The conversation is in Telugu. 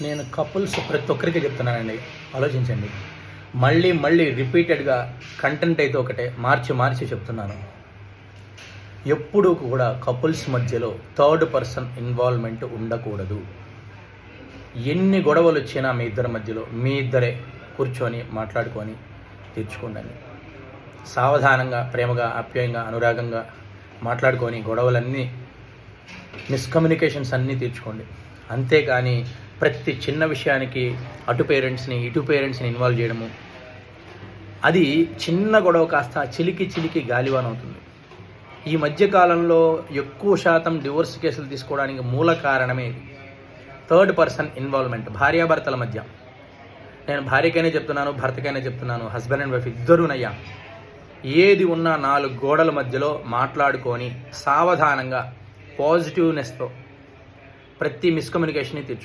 నేను కపుల్స్ ప్రతి ఒక్కరికి చెప్తున్నానండి, ఆలోచించండి. మళ్ళీ మళ్ళీ రిపీటెడ్గా కంటెంట్ అయితే ఒకటే మార్చి చెప్తున్నాను. ఎప్పుడూ కూడా కపుల్స్ మధ్యలో థర్డ్ పర్సన్ ఇన్వాల్వ్మెంట్ ఉండకూడదు. ఎన్ని గొడవలు వచ్చినా మీ ఇద్దరి మధ్యలో మీ ఇద్దరే కూర్చొని మాట్లాడుకొని తీర్చుకోండి. సావధానంగా, ప్రేమగా, ఆప్యాయంగా, అనురాగంగా మాట్లాడుకొని గొడవలన్నీ, మిస్కమ్యూనికేషన్స్ అన్నీ తీర్చుకోండి. అంతేకాని ప్రతి చిన్న విషయానికి అటు పేరెంట్స్ని ఇటు పేరెంట్స్ని ఇన్వాల్వ్ చేయడము, అది చిన్న గొడవ కాస్త చిలికి గాలివాన్ అవుతుంది. ఈ మధ్యకాలంలో ఎక్కువ శాతం డివోర్స్ కేసులు తీసుకోవడానికి మూల కారణమే ఇది, థర్డ్ పర్సన్ ఇన్వాల్వ్మెంట్. భార్యాభర్తల మధ్య, నేను భార్యకైనా చెప్తున్నాను, భర్తకైనా చెప్తున్నాను, హస్బెండ్ అండ్ వైఫ్ ఇద్దరునయ్యా, ఏది ఉన్నా 4 గోడల మధ్యలో మాట్లాడుకొని సావధానంగా పాజిటివ్నెస్తో ప్రతి మిస్కమ్యూనికేషన్ని తీర్చుకోండి.